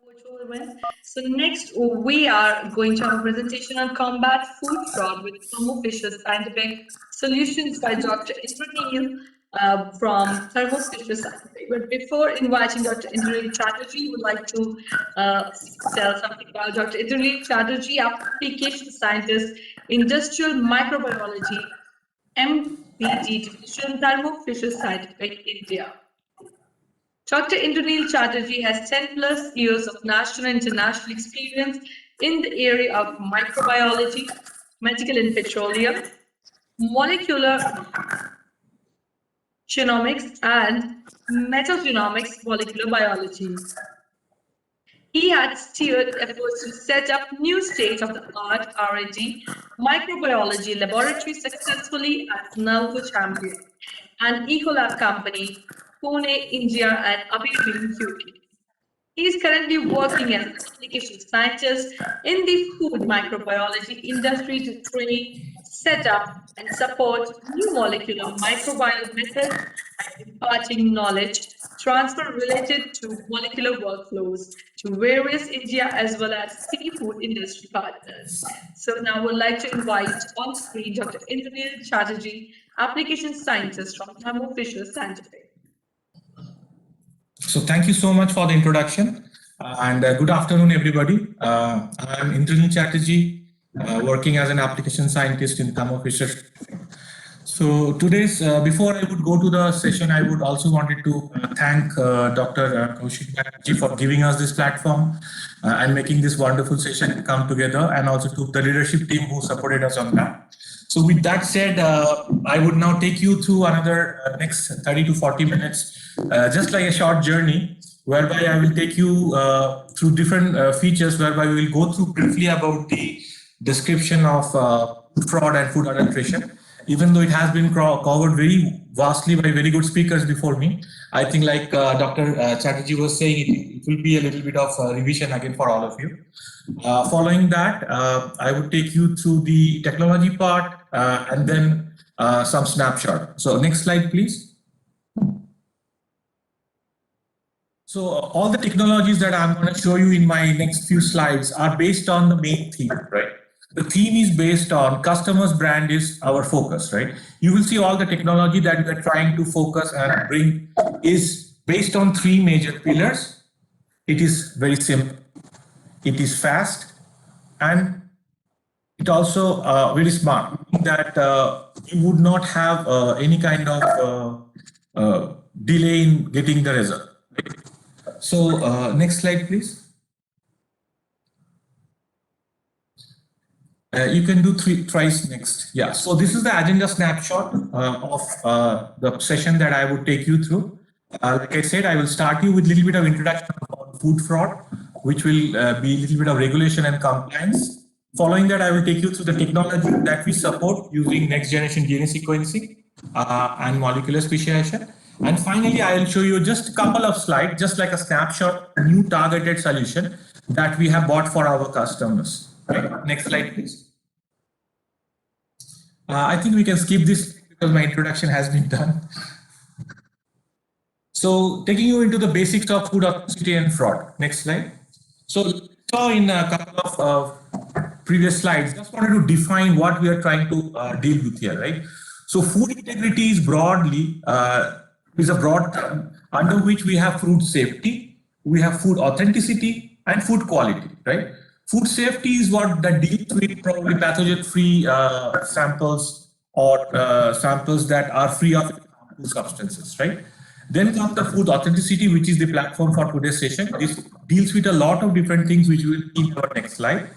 virtual event. So next, we are going to have a presentation on combat food fraud with Thermo Fisher Scientific Solutions by Dr. Indraneel from Thermo Fisher Scientific. But before inviting Dr. Indraneel Chatterjee, would like to uh, tell something about Dr. Indraneel Chatterjee, application scientist, industrial microbiology, MBD division, Thermo Fisher Scientific, India. Dr. Indraneel Chatterjee has 10 plus years of national and international experience in the area of microbiology, medical and petroleum, molecular genomics, and metagenomics molecular biology. He had steered efforts to set up new state-of-the-art R&D microbiology laboratories successfully at Nalco Champion, an Ecolab company, Pune, India, and Aberdeen, UK. He is currently working as an application scientist in the food microbiology industry to train, set up, and support new molecular microbiome methods and imparting knowledge transfer related to molecular workflows to various India as well as seafood industry partners. So now I would like to invite on screen Dr. Indraneel Chatterjee, application scientist from Thermo Fisher Scientific. So thank you so much for the introduction and good afternoon, everybody. I'm Indraneel Chatterjee, working as an application scientist in Thermo Fisher. So today's, before I would go to the session, I would also wanted to thank Dr. Kaushik Banerjee for giving us this platform and making this wonderful session come together, and also to the leadership team who supported us on that. So with that said, I would now take you through another next 30 to 40 minutes, just like a short journey, whereby I will take you through different features, whereby we will go through briefly about the description of fraud and food adulteration. Even though it has been covered very vastly by very good speakers before me, I think like Dr. Chatterjee was saying, it will be a little bit of revision again for all of you. Following that, I would take you through the technology part and then some snapshot. So next slide, please. So all the technologies that I'm going to show you in my next few slides are based on the main theme, right? The theme is based on customers' brand is our focus, right? You will see all the technology that we're trying to focus and bring is based on three major pillars. It is very simple, it is fast, and it also very smart, that you would not have any kind of delay in getting the result. Right? So next slide, please. You can do thrice next. Yeah, so this is the agenda snapshot of the session that I would take you through. Like I said, I will start you with a little bit of introduction on food fraud, which will be a little bit of regulation and compliance. Following that, I will take you through the technology that we support using next generation DNA sequencing and molecular speciation. And finally, I will show you just a couple of slides, just like a snapshot, a new targeted solution that we have bought for our customers. Right? Next slide, please. I think we can skip this because my introduction has been done. So taking you into the basics of food authenticity and fraud. Next slide. So saw in a couple of previous slides, just wanted to define what we are trying to deal with here, right? So food integrity is broadly is a broad term under which we have food safety, we have food authenticity, and food quality, right? Food safety is what that deals with probably pathogen-free samples or samples that are free of harmful substances, right? Then comes the food authenticity, which is the platform for today's session. This deals with a lot of different things, which we will see in our next slide.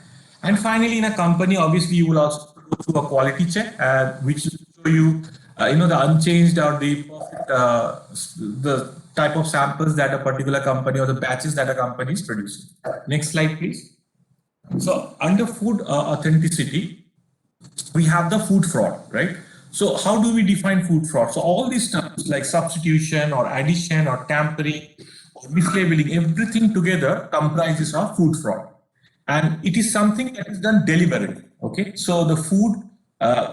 And finally, in a company, obviously, you will also go through a quality check, which will show you, the unchanged or the perfect, the type of samples that a particular company or the batches that a company is producing. Next slide, please. So under food authenticity, we have the food fraud, right? So how do we define food fraud? So all these terms like substitution or addition or tampering or mislabeling, everything together comprises of food fraud. And it is something that is done deliberately, okay? So the food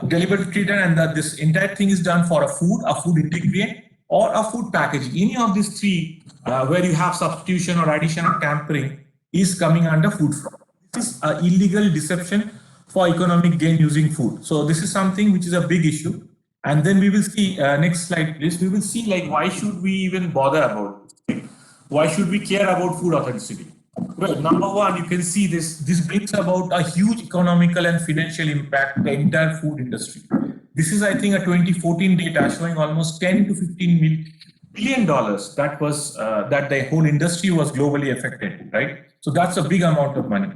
deliberately done, and that this entire thing is done for a food ingredient or a food packaging. Any of these three where you have substitution or addition or tampering, is coming under food fraud. This is illegal deception for economic gain using food. So this is something which is a big issue. And then we will see, next slide please, we will see like why should we even bother about it? Why should we care about food authenticity? Well, number one, you can see this brings about a huge economical and financial impact to the entire food industry. This is, I think, a 2014 data showing almost 10 to 15 billion dollars that was that the whole industry was globally affected, right? So that's a big amount of money.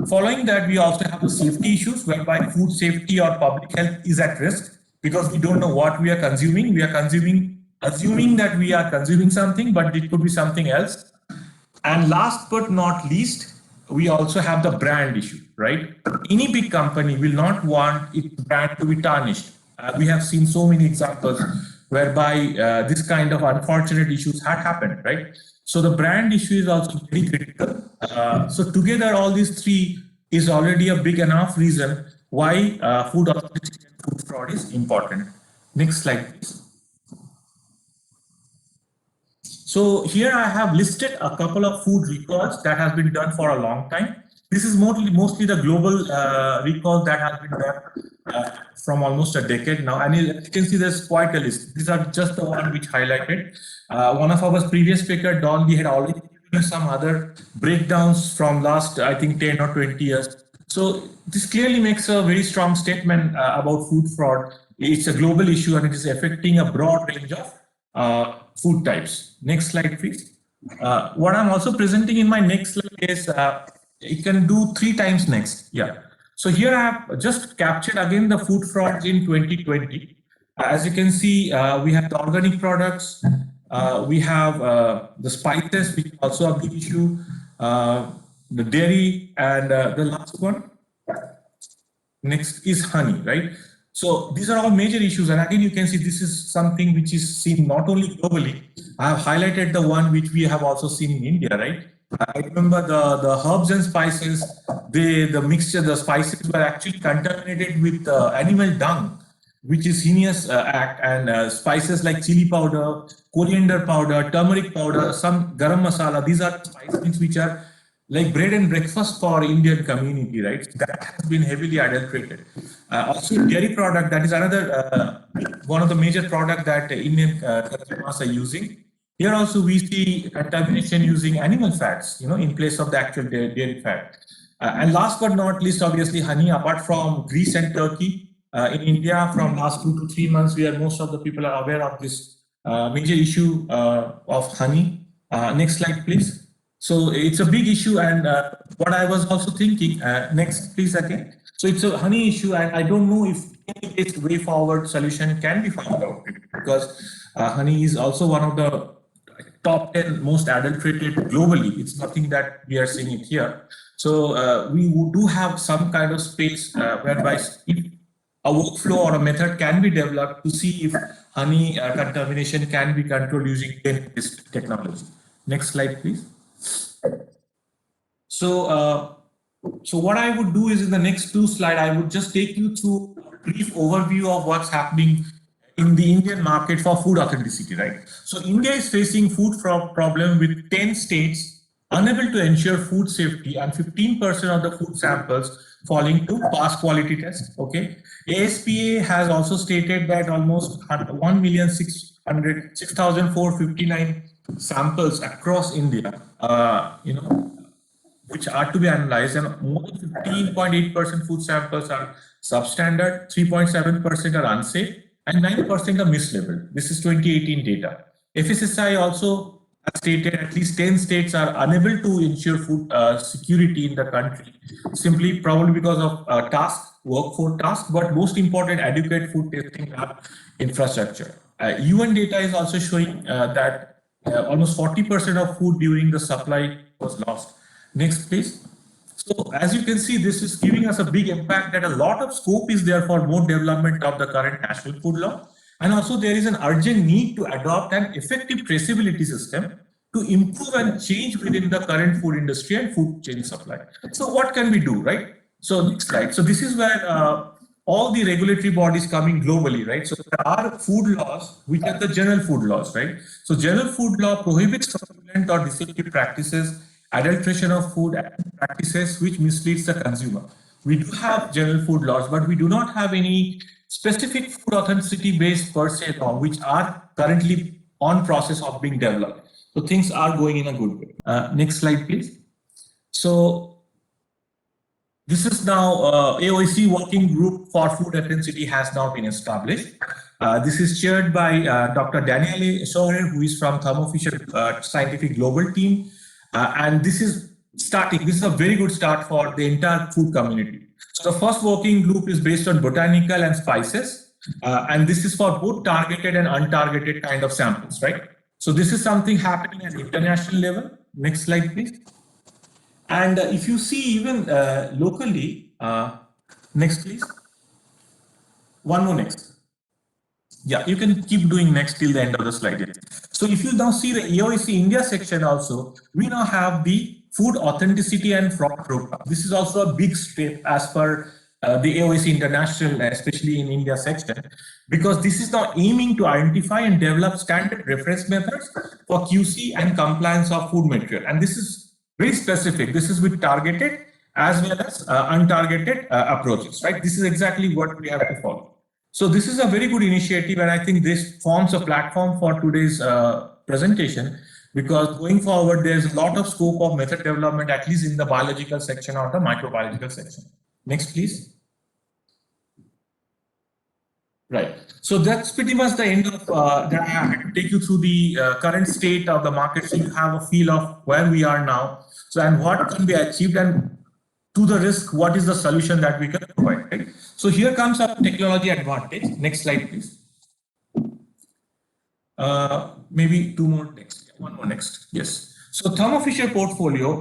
Following that, we also have the safety issues whereby food safety or public health is at risk because we don't know what we are consuming. We are assuming that we are consuming something, but it could be something else. And last but not least, we also have the brand issue, right? Any big company will not want its brand to be tarnished. We have seen so many examples whereby this kind of unfortunate issues had happened, right? So the brand issue is also very critical. So together, all these three is already a big enough reason why food authenticity and food fraud is important. Next slide, please. So here I have listed a couple of food recalls that has been done for a long time. This is mostly the global recall that has been done from almost a decade now. And you can see there's quite a list. These are just the one which highlighted. One of our previous speaker, Don, he had already given some other breakdowns from last, I think, 10 or 20 years. So this clearly makes a very strong statement about food fraud. It's a global issue and it is affecting a broad range of food types. Next slide, please. What I'm also presenting in my next slide is you can do 3 times next. Yeah. So here I have just captured again the food frauds in 2020. As you can see, we have the organic products. We have the spices, which is also a big issue. The dairy, and the last one next is honey, right? So these are all major issues, and again you can see this is something which is seen not only globally. I have highlighted the one which we have also seen in India, right? I remember the herbs and spices, the mixture, the spices were actually contaminated with animal dung, which is heinous act, and spices like chili powder, coriander powder, turmeric powder, some garam masala. These are spices which are like bread and breakfast for Indian community, right? That has been heavily adulterated. Also, dairy product, that is another one of the major product that Indian consumers are using. Here also we see contamination using animal fats, in place of the actual dairy fat. And last but not least, obviously, honey. Apart from Greece and Turkey, in India, from last 2 to 3 months, where most of the people are aware of this major issue of honey. Next slide, please. So it's a big issue, and what I was also thinking, next please again. So it's a honey issue, and I don't know if this way forward solution can be found out, because honey is also one of the top 10 most adulterated globally. It's nothing that we are seeing it here. So we do have some kind of space whereby if a workflow or a method can be developed to see if honey contamination can be controlled using this technology. Next slide, please. So, so what I would do is in the next 2 slides, I would just take you through a brief overview of what's happening in the Indian market for food authenticity, right? So India is facing food fraud problem with 10 states unable to ensure food safety and 15% of the food samples falling to pass quality test, okay? ASPA has also stated that almost 1,606,459 samples across India, which are to be analyzed, and more than 15.8% food samples are substandard, 3.7% are unsafe, and 9% are mislabeled. This is 2018 data. FSSAI also stated at least 10 states are unable to ensure food security in the country, simply probably because of workforce task, but most important, adequate food testing lab infrastructure. UN data is also showing that almost 40% of food during the supply was lost. Next, please. So as you can see, this is giving us a big impact that a lot of scope is there for more development of the current national food law. And also there is an urgent need to adopt an effective traceability system to improve and change within the current food industry and food chain supply. So what can we do, right? So next slide. So this is where all the regulatory bodies coming globally, right? So there are food laws, which are the general food laws, right? So general food law prohibits fraudulent or deceptive practices adulteration of food, and practices which misleads the consumer. We do have general food laws, but we do not have any specific food authenticity based per se law, which are currently on process of being developed. So things are going in a good way. Next slide, please. So this is now AOAC working group for food authenticity has now been established. This is chaired by Dr. Daniele Scheurer, who is from Thermo Fisher Scientific Global Team. And this is a very good start for the entire food community. So the first working group is based on botanical and spices. And this is for both targeted and untargeted kind of samples, right? So this is something happening at international level. Next slide, please. And if you see even locally, next please. One more next. Yeah, you can keep doing next till the end of the slide. So if you now see the AOAC India section also, we now have the food authenticity and fraud program. This is also a big step as per the AOAC International, especially in India section, because this is now aiming to identify and develop standard reference methods for QC and compliance of food material. And this is very specific. This is with targeted as well as untargeted approaches, right? This is exactly what we have to follow. So this is a very good initiative, and I think this forms a platform for today's presentation, because going forward, there's a lot of scope of method development, at least in the biological section or the microbiological section. Next, please. Right. So that's pretty much the end of that. I had to take you through the current state of the market, so you have a feel of where we are now. So, and what can be achieved, and to the risk, what is the solution that we can provide, right? So here comes our technology advantage. Next slide, please. Maybe two more next. One more next. Yes. So Thermo Fisher portfolio.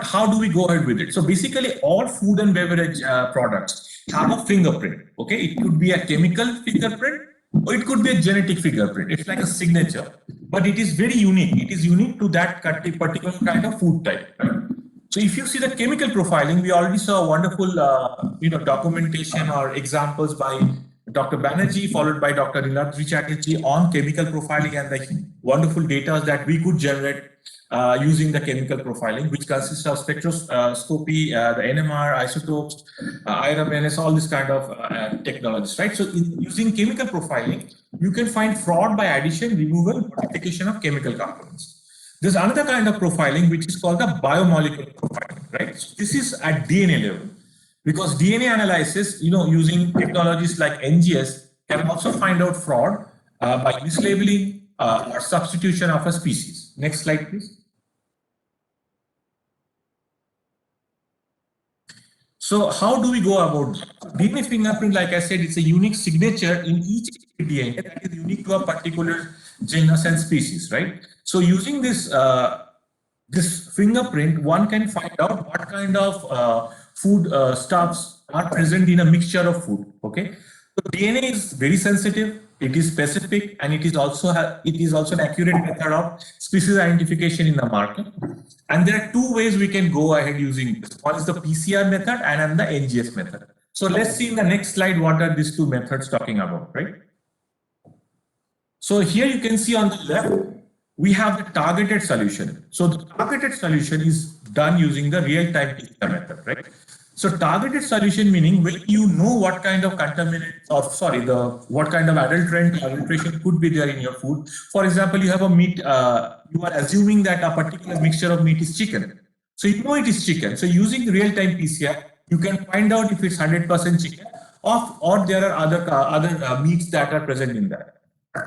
How do we go ahead with it? So basically, all food and beverage products have a fingerprint. Okay, it could be a chemical fingerprint, or it could be a genetic fingerprint. It's like a signature, but it is very unique. It is unique to that particular kind of food type. Right? So if you see the chemical profiling, we already saw a wonderful, documentation or examples by Dr. Banerjee, followed by Dr. Niladri Chatterjee on chemical profiling and the wonderful data that we could generate using the chemical profiling, which consists of spectroscopy, the NMR, isotopes, IRMNS, all this kind of technologies, right? So using chemical profiling, you can find fraud by addition, removal, modification of chemical components. There's another kind of profiling, which is called the biomolecular profiling, right? So this is at DNA level, because DNA analysis, using technologies like NGS, can also find out fraud by mislabeling or substitution of a species. Next slide, please. So how do we go about that? DNA fingerprint, like I said, it's a unique signature in each DNA that is unique to a particular genus and species, right? So using this this fingerprint, one can find out what kind of food stuffs are present in a mixture of food. Okay, so DNA is very sensitive. It is specific, and it is also an accurate method of species identification in the market. And there are two ways we can go ahead using this. One is the PCR method, and then the NGS method. So let's see in the next slide what are these two methods talking about, right? So here you can see on the left, we have the targeted solution. So the targeted solution is done using the real-time PCR method, right? So targeted solution meaning when you know what kind of contaminant, what kind of adulterant or adulteration could be there in your food. For example, you have a meat, you are assuming that a particular mixture of meat is chicken. So you know it is chicken. So using real-time PCR, you can find out if it's 100% chicken or there are other meats that are present in that.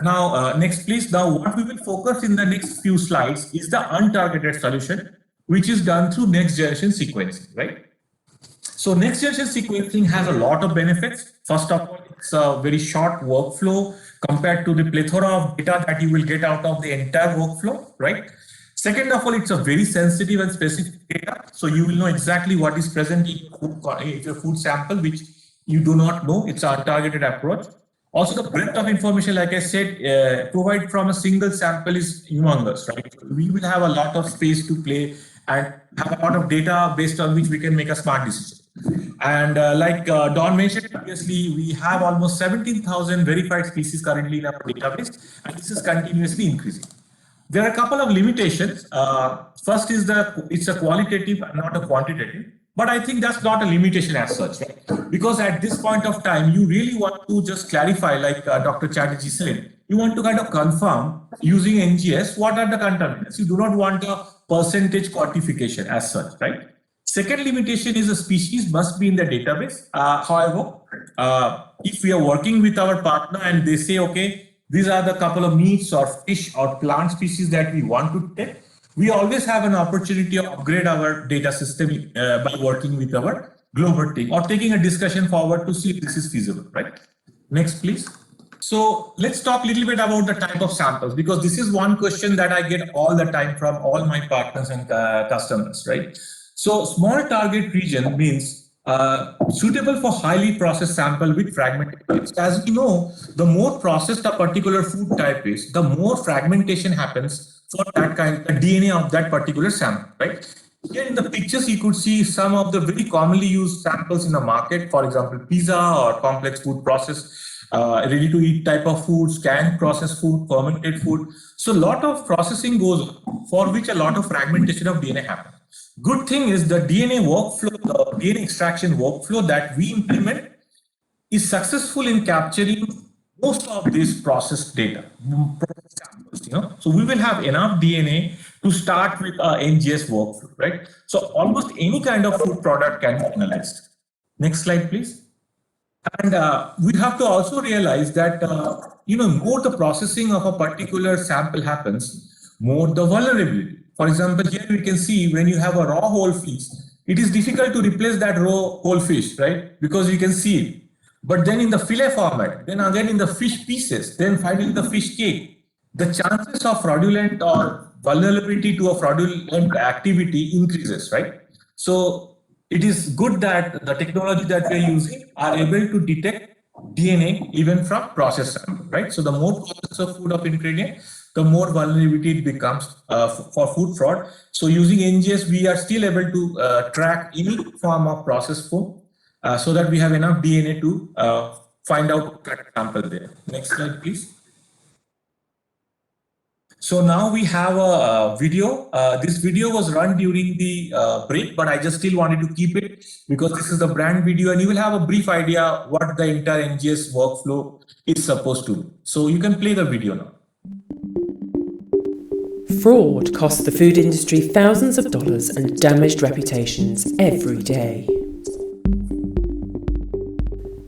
Now, next please. Now what we will focus in the next few slides is the untargeted solution, which is done through next generation sequencing, right? So next generation sequencing has a lot of benefits. First of all, it's a very short workflow compared to the plethora of data that you will get out of the entire workflow, right? Second of all, it's a very sensitive and specific data. So you will know exactly what is present in your food sample, which you do not know. It's an untargeted approach. Also, the breadth of information, like I said, provided from a single sample is humongous, right? We will have a lot of space to play and have a lot of data based on which we can make a smart decision. And like Don mentioned, previously, we have almost 17,000 verified species currently in our database, and this is continuously increasing. There are a couple of limitations. First is it's a qualitative, not a quantitative. But I think that's not a limitation as such, right? Because at this point of time, you really want to just clarify, like Dr. Chatterjee said, you want to kind of confirm using NGS what are the contaminants. You do not want a percentage quantification as such, right? Second limitation is a species must be in the database. However, if we are working with our partner and they say, okay, these are the couple of meats or fish or plant species that we want to take, we always have an opportunity to upgrade our data system by working with our global team or taking a discussion forward to see if this is feasible, right? Next, please. So let's talk a little bit about the type of samples, because this is one question that I get all the time from all my partners and customers, right? So small target region means suitable for highly processed sample with fragmented types. As we know, the more processed a particular food type is, the more fragmentation happens for that kind of DNA of that particular sample, right? Here in the pictures, you could see some of the very commonly used samples in the market, for example, pizza or complex food process, ready-to-eat type of foods, canned processed food, fermented food. So a lot of processing goes on, for which a lot of fragmentation of DNA happens. Good thing is the DNA workflow, the DNA extraction workflow that we implement is successful in capturing most of this processed data, processed samples, So we will have enough DNA to start with NGS workflow, right? So almost any kind of food product can be analyzed. Next slide, please. And we have to also realize that, more the processing of a particular sample happens, more the vulnerability. For example, here we can see when you have a raw whole fish, it is difficult to replace that raw whole fish, right? Because you can see it. But then in the fillet format, then again in the fish pieces, then finally the fish cake, the chances of fraudulent or vulnerability to a fraudulent activity increases, right? So it is good that the technology that we're using are able to detect DNA even from processed sample, right? So the more process of food of ingredient, the more vulnerability it becomes for food fraud. So using NGS, we are still able to track any form of processed food so that we have enough DNA to find out correct sample there. Next slide, please. So now we have a video. This video was run during the break, but I just still wanted to keep it because this is the brand video and you will have a brief idea what the entire NGS workflow is supposed to do. So you can play the video now. Fraud costs the food industry thousands of dollars and damaged reputations every day.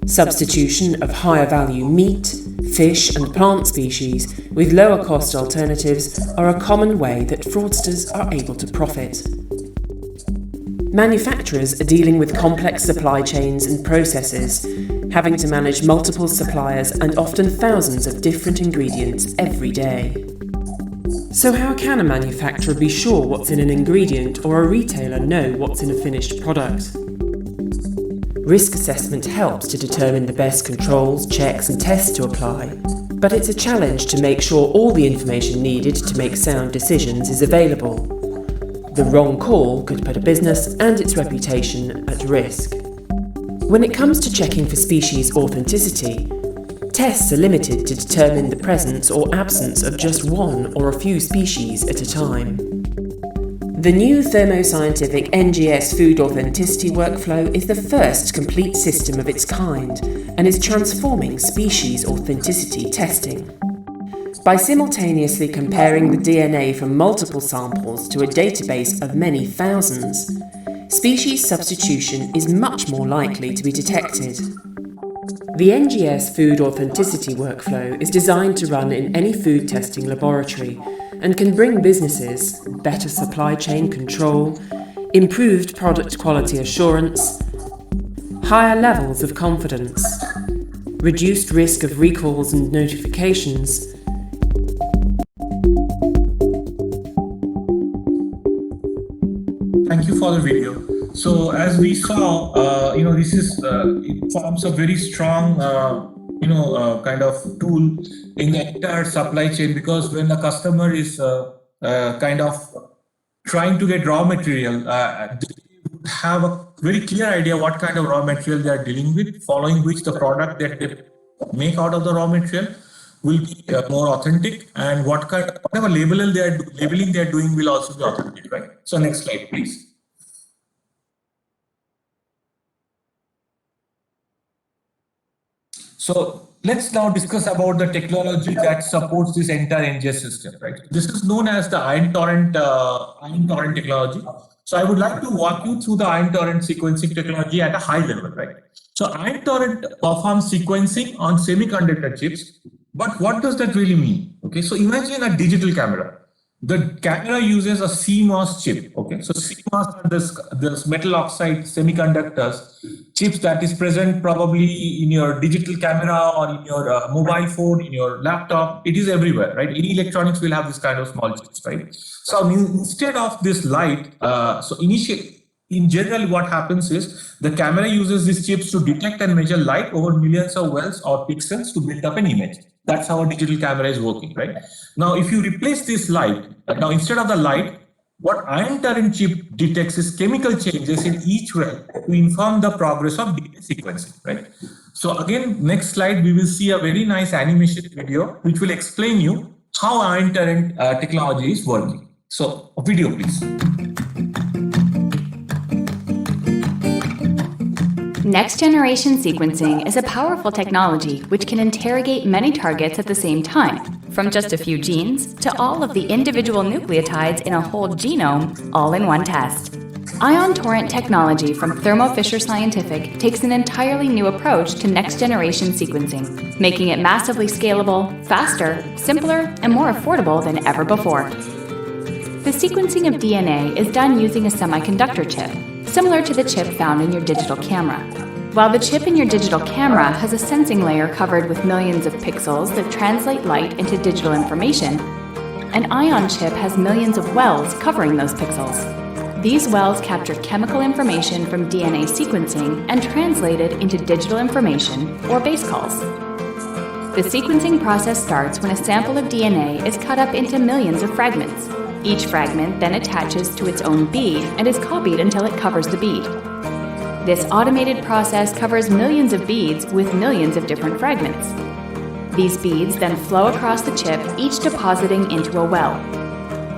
Substitution of higher value meat, fish and plant species with lower cost alternatives are a common way that fraudsters are able to profit. Manufacturers are dealing with complex supply chains and processes, having to manage multiple suppliers and often thousands of different ingredients every day. So how can a manufacturer be sure what's in an ingredient or a retailer know what's in a finished product? Risk assessment helps to determine the best controls, checks and tests to apply, but it's a challenge to make sure all the information needed to make sound decisions is available. The wrong call could put a business and its reputation at risk. When it comes to checking for species authenticity, tests are limited to determine the presence or absence of just one or a few species at a time. The new Thermo Scientific NGS food authenticity workflow is the first complete system of its kind and is transforming species authenticity testing. By simultaneously comparing the DNA from multiple samples to a database of many thousands, species substitution is much more likely to be detected. The NGS food authenticity workflow is designed to run in any food testing laboratory and can bring businesses better supply chain control, improved product quality assurance, higher levels of confidence, reduced risk of recalls and notifications, Thank you for the video. So as we saw, this is it forms a very strong, kind of tool in the entire supply chain, because when the customer is kind of trying to get raw material, they have a very clear idea what kind of raw material they are dealing with, following which the product that they make out of the raw material will be more authentic, and whatever labeling they are doing will also be authentic, right? So next slide, please. So let's now discuss about the technology that supports this entire NGS system, right? This is known as the ion torrent technology. So I would like to walk you through the ion torrent sequencing technology at a high level, right? So ion torrent performs sequencing on semiconductor chips, but what does that really mean? Okay, so imagine a digital camera. The camera uses a CMOS chip. Okay, so CMOS are this metal oxide semiconductors chips that is present probably in your digital camera or in your mobile phone, in your laptop. It is everywhere, right? Any electronics will have this kind of small chips, right? So instead of this light, in general, what happens is the camera uses these chips to detect and measure light over millions of wells or pixels to build up an image. That's how a digital camera is working, right? Now, if you replace this light, now instead of the light, what ion torrent chip detects is chemical changes in each well to inform the progress of DNA sequencing, right? So again, next slide, we will see a very nice animation video, which will explain you how ion torrent technology is working. So a video, please. Next-generation sequencing is a powerful technology which can interrogate many targets at the same time, from just a few genes to all of the individual nucleotides in a whole genome, all in one test. Ion torrent technology from Thermo Fisher Scientific takes an entirely new approach to next-generation sequencing, making it massively scalable, faster, simpler, and more affordable than ever before. The sequencing of DNA is done using a semiconductor chip, similar to the chip found in your digital camera. While the chip in your digital camera has a sensing layer covered with millions of pixels that translate light into digital information, an ion chip has millions of wells covering those pixels. These wells capture chemical information from DNA sequencing and translate it into digital information, or base calls. The sequencing process starts when a sample of DNA is cut up into millions of fragments. Each fragment then attaches to its own bead and is copied until it covers the bead. This automated process covers millions of beads with millions of different fragments. These beads then flow across the chip, each depositing into a well.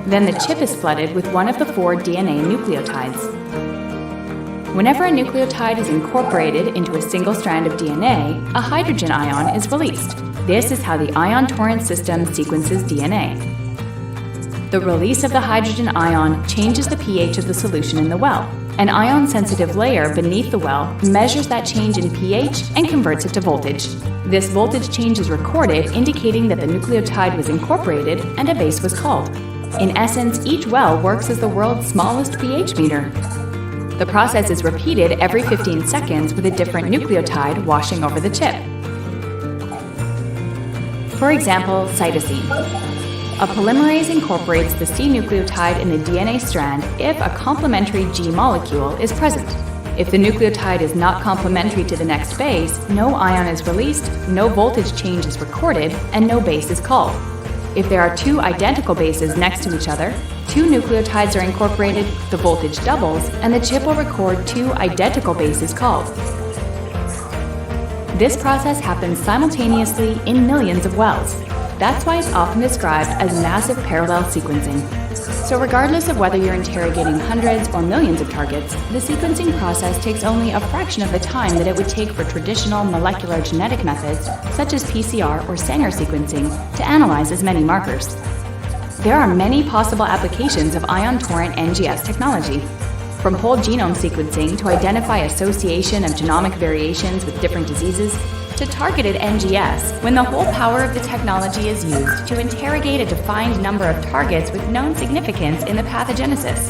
Then the chip is flooded with one of the 4 DNA nucleotides. Whenever a nucleotide is incorporated into a single strand of DNA, a hydrogen ion is released. This is how the ion torrent system sequences DNA. The release of the hydrogen ion changes the pH of the solution in the well. An ion-sensitive layer beneath the well measures that change in pH and converts it to voltage. This voltage change is recorded, indicating that the nucleotide was incorporated and a base was called. In essence, each well works as the world's smallest pH meter. The process is repeated every 15 seconds with a different nucleotide washing over the chip. For example, cytosine. A polymerase incorporates the C nucleotide in the DNA strand if a complementary G molecule is present. If the nucleotide is not complementary to the next base, no ion is released, no voltage change is recorded, and no base is called. If there are 2 identical bases next to each other, 2 nucleotides are incorporated, the voltage doubles, and the chip will record 2 identical bases called. This process happens simultaneously in millions of wells. That's why it's often described as massive parallel sequencing. So regardless of whether you're interrogating hundreds or millions of targets, the sequencing process takes only a fraction of the time that it would take for traditional molecular genetic methods, such as PCR or Sanger sequencing, to analyze as many markers. There are many possible applications of ion torrent NGS technology, from whole genome sequencing to identify association of genomic variations with different diseases, to targeted NGS, when the whole power of the technology is used to interrogate a defined number of targets with known significance in the pathogenesis.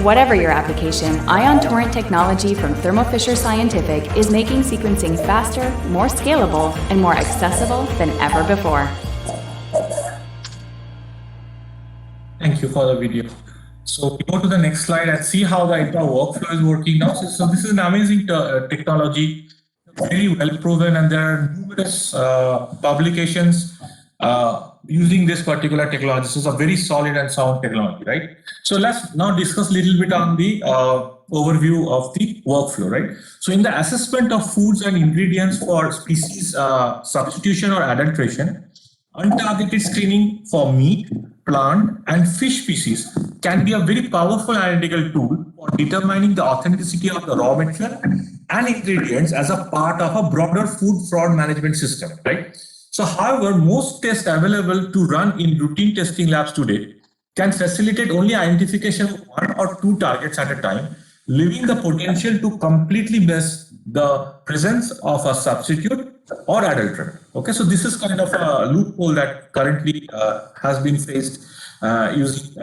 Whatever your application, ion torrent technology from Thermo Fisher Scientific is making sequencing faster, more scalable, and more accessible than ever before. Thank you for the video. So we go to the next slide and see how the entire workflow is working now. So this is an amazing technology, very well proven, and there are numerous publications using this particular technology. This is a very solid and sound technology, right? So let's now discuss a little bit on the overview of the workflow, right? So in the assessment of foods and ingredients for species substitution or adulteration, untargeted screening for meat, plant, and fish species can be a very powerful analytical tool for determining the authenticity of the raw material and ingredients as a part of a broader food fraud management system, right? So, however, most tests available to run in routine testing labs today can facilitate only identification of 1 or 2 targets at a time, leaving the potential to completely miss the presence of a substitute or adulterant. Okay, so this is kind of a loophole that currently has been faced using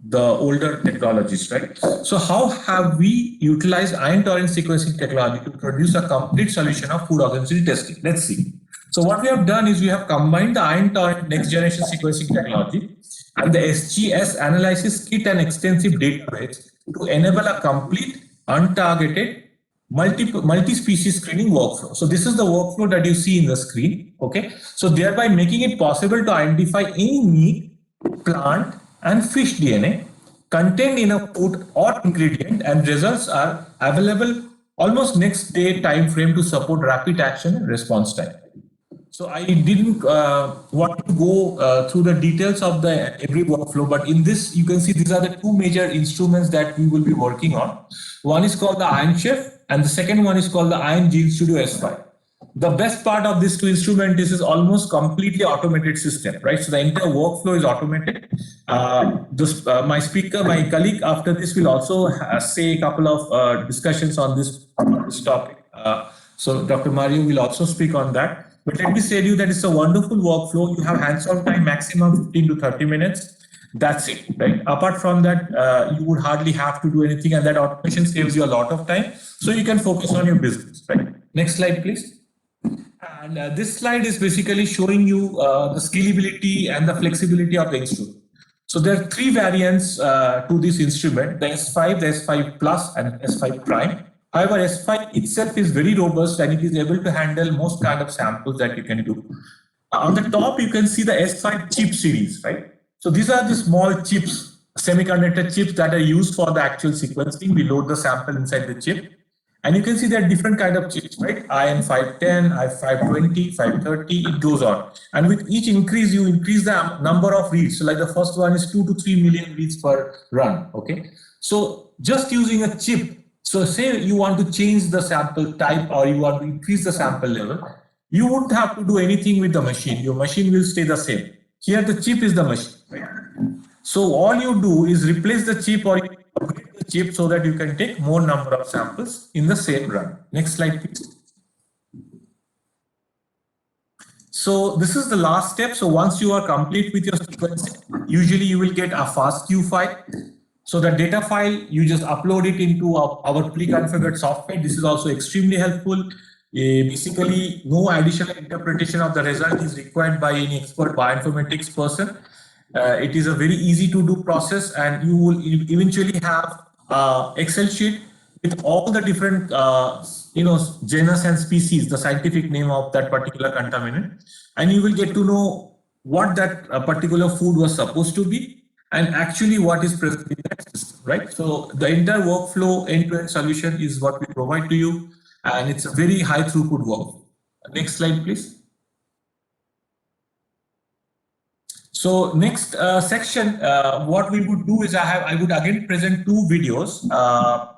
the older technologies, right? So how have we utilized ion torrent sequencing technology to produce a complete solution of food authenticity testing? Let's see. So what we have done is we have combined the ion torrent next generation sequencing technology and the SGS analysis kit and extensive database to enable a complete, untargeted, multi-species screening workflow. So this is the workflow that you see in the screen. Okay, so thereby making it possible to identify any meat, plant, and fish DNA contained in a food or ingredient, and results are available almost next day time frame to support rapid action and response time. So I didn't want to go through the details of the every workflow, but in this you can see these are the 2 major instruments that we will be working on. One is called the Ion Chef, and the second one is called the Ion Gene Studio S5. The best part of these 2 instruments, this is almost completely automated system, right? So the entire workflow is automated. My speaker, my colleague after this will also say a couple of discussions on this topic. So Dr. Mario will also speak on that. But let me say to you that it's a wonderful workflow. You have hands-on time, maximum 15 to 30 minutes. That's it, right? Apart from that, you would hardly have to do anything, and that automation saves you a lot of time. So you can focus on your business, right? Next slide, please. And this slide is basically showing you the scalability and the flexibility of the instrument. So there are 3 variants to this instrument, the S5, the S5 Plus, and S5 Prime. However, S5 itself is very robust and it is able to handle most kind of samples that you can do. On the top, you can see the S5 chip series, right? So these are the small chips, semiconductor chips that are used for the actual sequencing. We load the sample inside the chip. And you can see there are different kind of chips, right? IN 510, I 520, 530, it goes on. And with each increase, you increase the number of reads. So like the first one is 2 to 3 million reads per run, okay? So just using a chip, so say you want to change the sample type or you want to increase the sample level, you won't have to do anything with the machine. Your machine will stay the same. Here the chip is the machine, right? So all you do is replace the chip or you upgrade the chip so that you can take more number of samples in the same run. Next slide, please. So this is the last step. So once you are complete with your sequencing, usually you will get a FASTQ file. So the data file, you just upload it into our pre-configured software. This is also extremely helpful. Basically, no additional interpretation of the result is required by any expert bioinformatics person. It is a very easy to do process, and you will eventually have Excel sheet with all the different genus and species, the scientific name of that particular contaminant, and you will get to know what that particular food was supposed to be and actually what is present in that system, right? So the entire workflow end-to-end solution is what we provide to you, and it's a very high throughput workflow. Next slide, please. So next section, what we would do is I would again present 2 videos.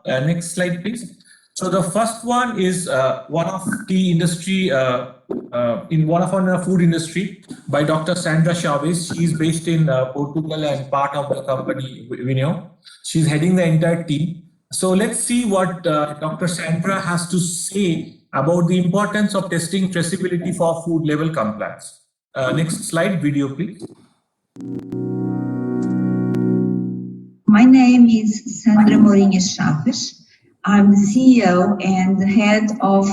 Next slide, please. So the first one is one of the industry, in one of our food industry by Dr. Sandra Chavez. She is based in Portugal and part of the company Vineo. She's heading the entire team. So let's see what Dr. Sandra has to say about the importance of testing traceability for food level compliance. Next slide, video please. My name is Sandra Mourinho Chaves. I'm the CEO and the head of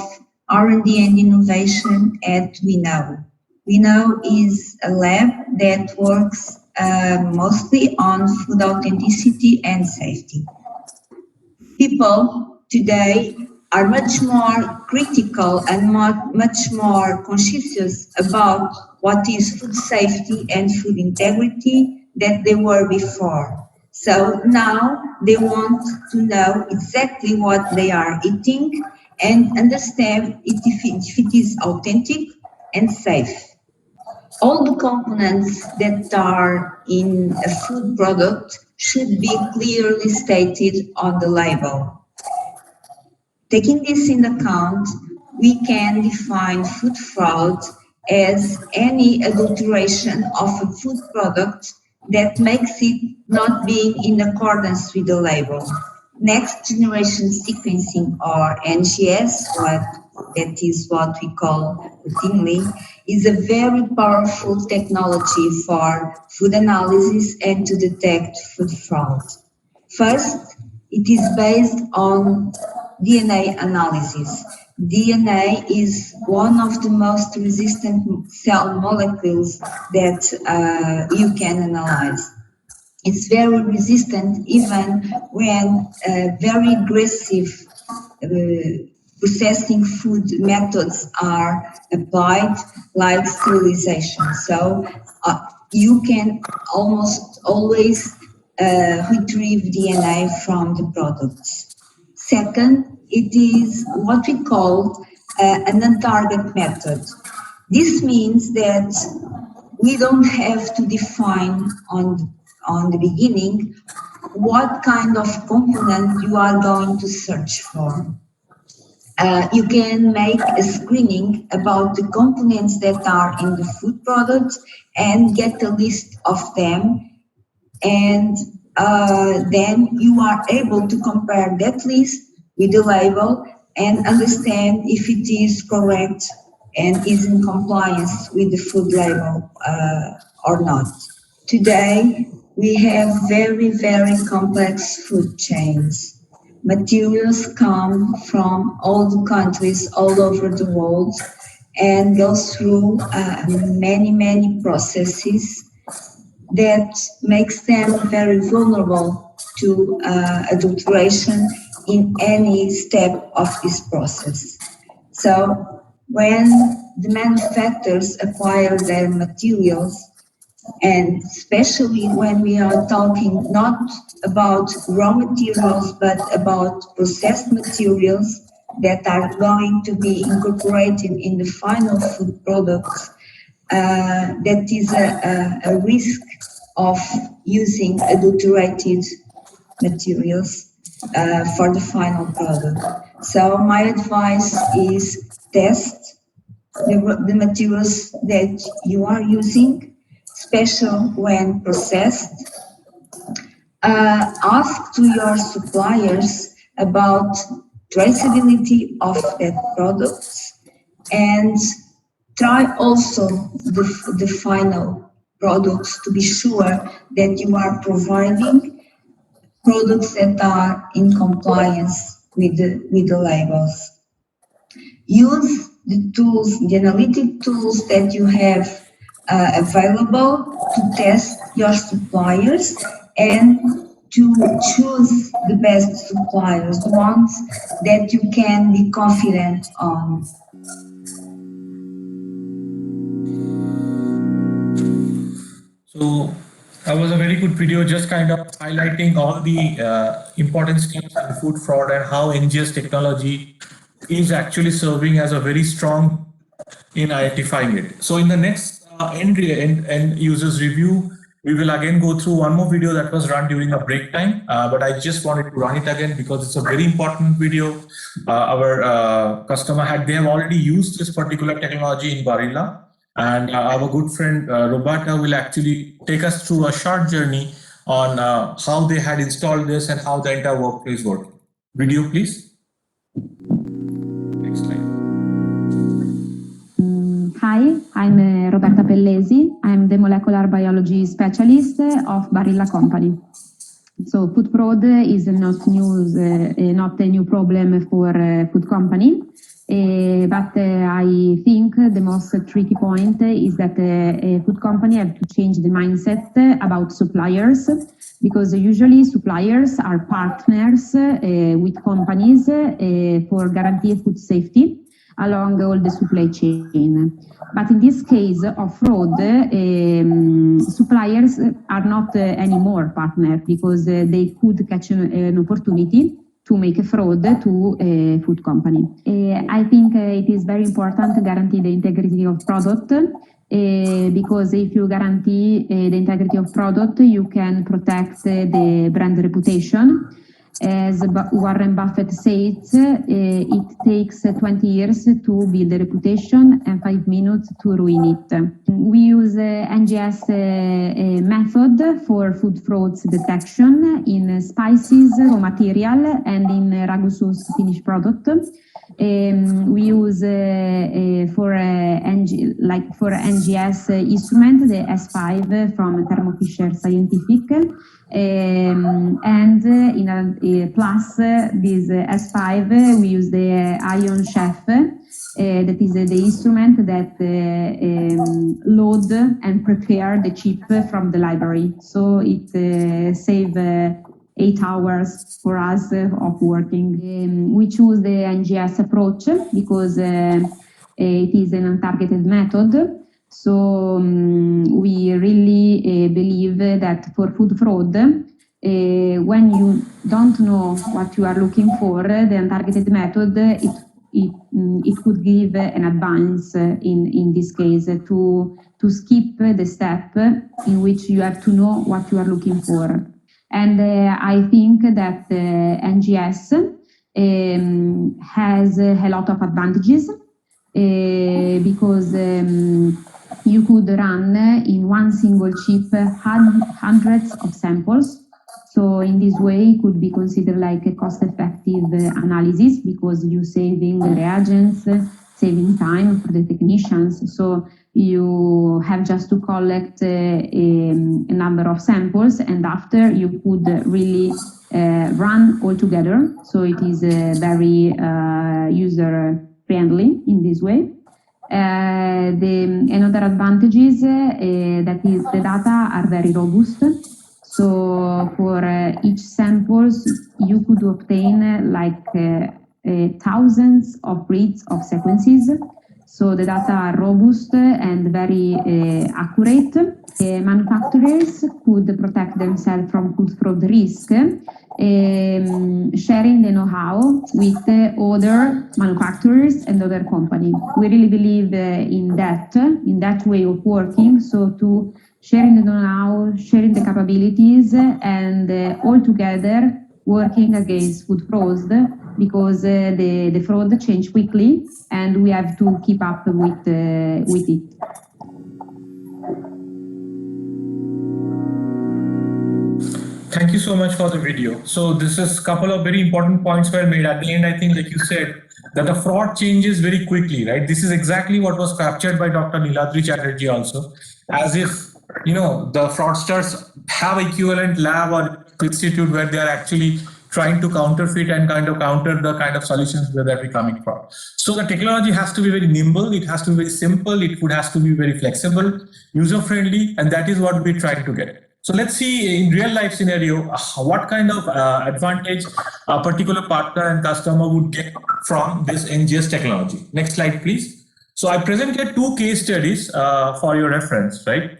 R&D and innovation at Vineo. Vineo is a lab that works mostly on food authenticity and safety. People today are much more critical and much more conscientious about what is food safety and food integrity than they were before. So now they want to know exactly what they are eating and understand if it is authentic and safe. All the components that are in a food product should be clearly stated on the label. Taking this into account, we can define food fraud as any adulteration of a food product that makes it not being in accordance with the label. Next generation sequencing, or NGS, that is what we call routinely, is a very powerful technology for food analysis and to detect food fraud. First, it is based on DNA analysis. DNA is one of the most resistant cell molecules that you can analyze. It's very resistant even when very aggressive processing food methods are applied, like sterilization. So you can almost always retrieve DNA from the products. Second, it is what we call an on-target method. This means that we don't have to define on the beginning what kind of component you are going to search for. You can make a screening about the components that are in the food product and get a list of them, and then you are able to compare that list with the label and understand if it is correct and is in compliance with the food label or not. Today, we have very, very complex food chains. Materials come from all the countries all over the world and go through many, many processes that makes them very vulnerable to adulteration in any step of this process. So when the manufacturers acquire their materials, and especially when we are talking not about raw materials, but about processed materials that are going to be incorporated in the final food products, that is a risk of using adulterated materials for the final product. So my advice is test the materials that you are using, especially when processed. Ask to your suppliers about traceability of that products, and try also the final products to be sure that you are providing products that are in compliance with the labels. Use the tools, the analytic tools that you have available to test your suppliers and to choose the best suppliers, the ones that you can be confident on. So that was a very good video, just kind of highlighting all the important steps in food fraud and how NGS technology is actually serving as a very strong in identifying it. So in the next end users review, we will again go through one more video that was run during a break time, but I just wanted to run it again because it's a very important video. Our customer they have already used this particular technology in Barilla, and our good friend Roberta will actually take us through a short journey on how they had installed this and how the entire workflow is working. Video, please. Next slide. Hi, I'm Roberta Pellesi. I'm the molecular biology specialist of Barilla Company. So food fraud is not a new problem for food company. But I think the most tricky point is that a food company have to change the mindset about suppliers, because usually suppliers are partners with companies for guarantee food safety along all the supply chain. But in this case of fraud, suppliers are not anymore partners, because they could catch an opportunity to make a fraud to a food company. I think it is very important to guarantee the integrity of product, because if you guarantee the integrity of product, you can protect the brand reputation. As Warren Buffett says, it takes 20 years to build a reputation and 5 minutes to ruin it. We use NGS method for food frauds detection in spices, raw material, and in ragu sauce finished product. We use for NGS instrument the S5 from Thermo Fisher Scientific. And in a plus this S5 we use the Ion Chef, that is the instrument that load and prepare the chip from the library, so it save 8 hours for us of working. We choose the NGS approach because it is an untargeted method. So we really believe that for food fraud, when you don't know what you are looking for, the untargeted method, it could give an advance in this case to skip the step in which you have to know what you are looking for. And I think that NGS has a lot of advantages because you could run in one single chip hundreds of samples. So in this way, it could be considered like a cost-effective analysis, because you're saving reagents, saving time for the technicians. So you have just to collect a number of samples, and after you could really run all together. So it is very user-friendly in this way. Another advantage is that is the data are very robust. So for each samples, you could obtain like thousands of reads of sequences. So the data are robust and very accurate. Manufacturers could protect themselves from food fraud risk, sharing the know-how with other manufacturers and other companies. We really believe in that way of working. So to sharing the know-how, sharing the capabilities, and all together working against food fraud, because the fraud change quickly and we have to keep up with it. Thank you so much for the video. So this is a couple of very important points were made at the end. I think, like you said, that the fraud changes very quickly, right? This is exactly what was captured by Dr. Niladri Chatterjee also, as if, you know, the fraudsters have equivalent lab or institute where they are actually trying to counterfeit and kind of counter the kind of solutions where they're coming from. So the technology has to be very nimble, it has to be very simple, it has to be very flexible, user-friendly, and that is what we're trying to get. So let's see in real life scenario, what kind of advantage a particular partner and customer would get from this NGS technology. Next slide, please. So I presented 2 case studies for your reference, right?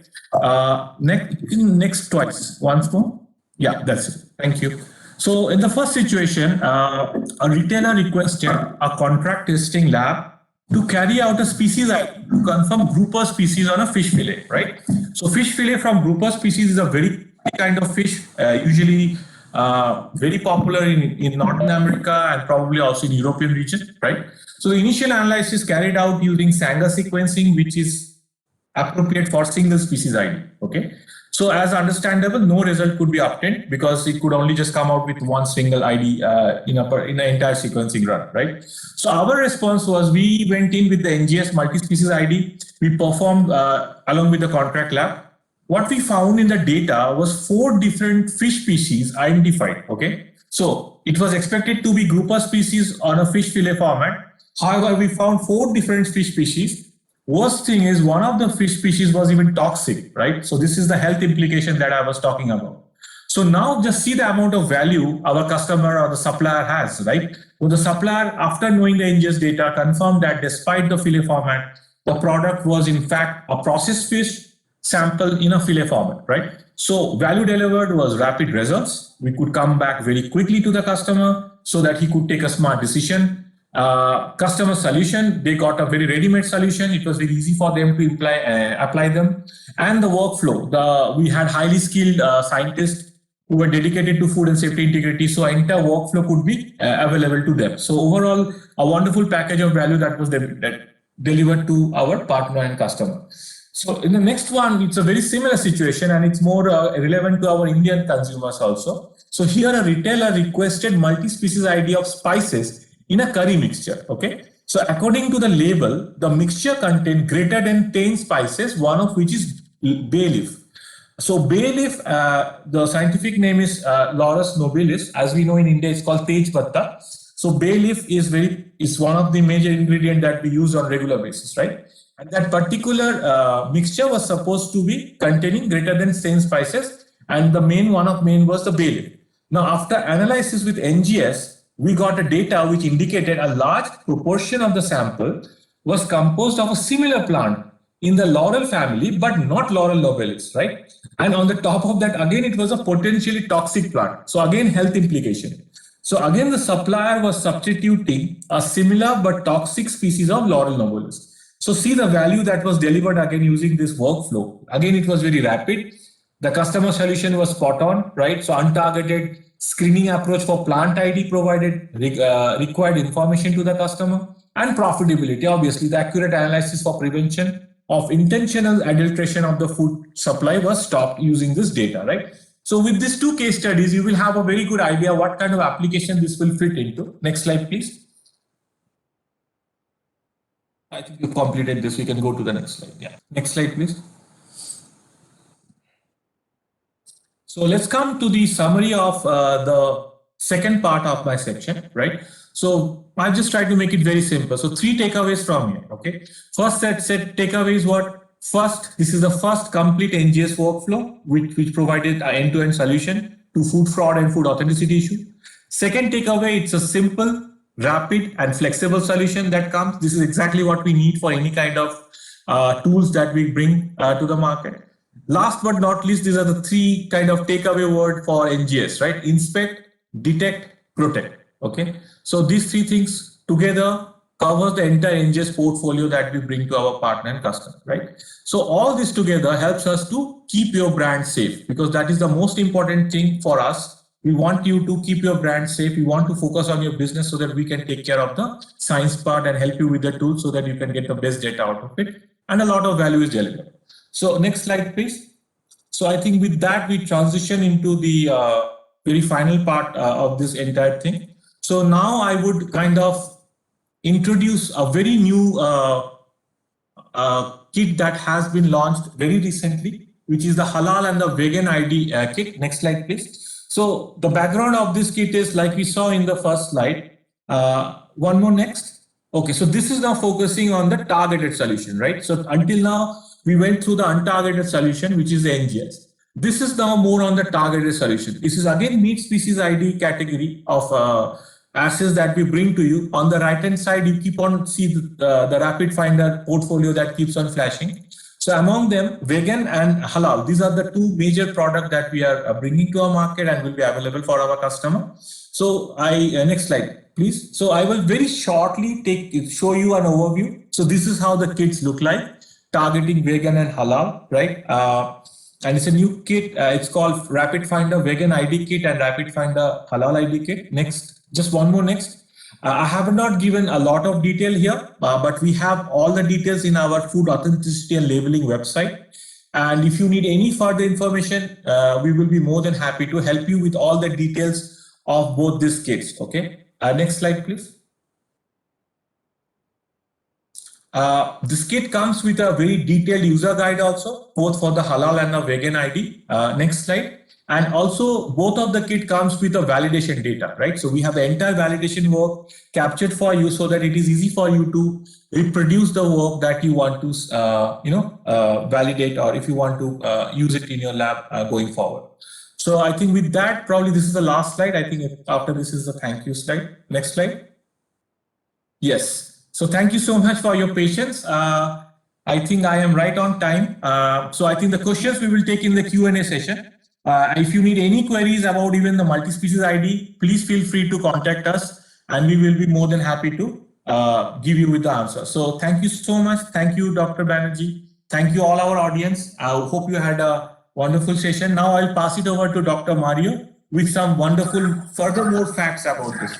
Next twice, once more. Yeah, that's it. Thank you. So in the first situation, a retailer requested a contract testing lab to carry out a species ID to confirm grouper species on a fish fillet, right? So fish fillet from grouper species is a very kind of fish, usually very popular in Northern America and probably also in European region, right? So the initial analysis carried out using Sanger sequencing, which is appropriate for single species ID, okay? So as understandable, no result could be obtained because it could only just come out with one single ID in an entire sequencing run, right? So our response was, we went in with the NGS multi-species ID. We performed along with the contract lab. what we found in the data was 4 different fish species identified. Okay, so it was expected to be grouper species on a fish fillet format. However, we found 4 different fish species. Worst thing is one of the fish species was even toxic, right? So this is the health implication that I was talking about. So now just see the amount of value our customer or the supplier has, right? So the supplier, after knowing the NGS data, confirmed that despite the fillet format, the product was in fact a processed fish sample in a fillet format, right? So value delivered was rapid results. We could come back very quickly to the customer so that he could take a smart decision. Customer solution, they got a very ready-made solution. It was very easy for them to apply them. And the workflow, we had highly skilled scientists who were dedicated to food and safety integrity. So our entire workflow could be available to them. So overall, a wonderful package of value that was delivered to our partner and customer. So in the next one, it's a very similar situation and it's more relevant to our Indian consumers also. So here a retailer requested multi-species ID of spices in a curry mixture, okay? So according to the label, the mixture contained greater than 10 spices, one of which is bay leaf. So bay leaf, the scientific name is Laurus nobilis. As we know in India, it's called Tej Patta. So bay leaf is one of the major ingredients that we use on regular basis, right? And that particular mixture was supposed to be containing greater than 10 spices, and the main was the bay leaf. Now, after analysis with NGS, we got a data which indicated a large proportion of the sample was composed of a similar plant in the laurel family, but not Laurus nobilis, right? And on the top of that, again, it was a potentially toxic plant. So again, health implication. So again, the supplier was substituting a similar but toxic species of Laurus nobilis. So see the value that was delivered again using this workflow. Again, it was very rapid. The customer solution was spot on, right? So untargeted screening approach for plant ID provided required information to the customer, and profitability, obviously the accurate analysis for prevention of intentional adulteration of the food supply was stopped using this data, right? So with these 2 case studies, you will have a very good idea what kind of application this will fit into. Next slide, please. I think you've completed this. We can go to the next slide. Yeah. Next slide, please. So let's come to the summary of the second part of my section, right? So I've just tried to make it very simple. So 3 takeaways from here, okay? First set takeaways what? First, this is the first complete NGS workflow which provided an end-to-end solution to food fraud and food authenticity issue. Second takeaway, it's a simple, rapid and flexible solution that comes. This is exactly what we need for any kind of tools that we bring to the market. Last but not least, these are the 3 kind of takeaway word for NGS, right? Inspect, detect, protect. Okay. So these 3 things together covers the entire NGS portfolio that we bring to our partner and customer, right? So all this together helps us to keep your brand safe, because that is the most important thing for us. We want you to keep your brand safe. We want to focus on your business so that we can take care of the science part and help you with the tool so that you can get the best data out of it. And a lot of value is delivered. So next slide, please. So I think with that, we transition into the very final part of this entire thing. So now I would kind of introduce a very new kit that has been launched very recently, which is the Halal and the Vegan ID kit. Next slide, please. So the background of this kit is like we saw in the first slide. One more next. Okay, so this is now focusing on the targeted solution, right? So until now, we went through the untargeted solution, which is the NGS. This is now more on the targeted solution. This is again meat species ID category of assets that we bring to you. On the right-hand side, you keep on see the Rapid Finder portfolio that keeps on flashing. So among them, vegan and halal, these are the 2 major products that we are bringing to our market and will be available for our customer. So next slide, please. So I will very shortly show you an overview. So this is how the kits look like, targeting vegan and halal, right? And it's a new kit. It's called Rapid Finder Vegan ID Kit and Rapid Finder Halal ID Kit. Next, just one more next. I have not given a lot of detail here, but we have all the details in our food authenticity and labeling website. And if you need any further information, we will be more than happy to help you with all the details of both these kits. Okay. Next slide, please. This kit comes with a very detailed user guide also, both for the halal and the vegan ID. Next slide. And also both of the kit comes with a validation data, right? So we have the entire validation work captured for you so that it is easy for you to reproduce the work that you want to, validate, or if you want to use it in your lab going forward. So I think with that, probably this is the last slide. I think after this is the thank you slide. Next slide. Yes. So thank you so much for your patience. I think I am right on time. So I think the questions we will take in the Q&A session. If you need any queries about even the multi-species ID, please feel free to contact us and we will be more than happy to give you with the answer. So thank you so much. Thank you, Dr. Banerjee. Thank you all our audience. I hope you had a wonderful session. Now I'll pass it over to Dr. Mario with some wonderful furthermore facts about this.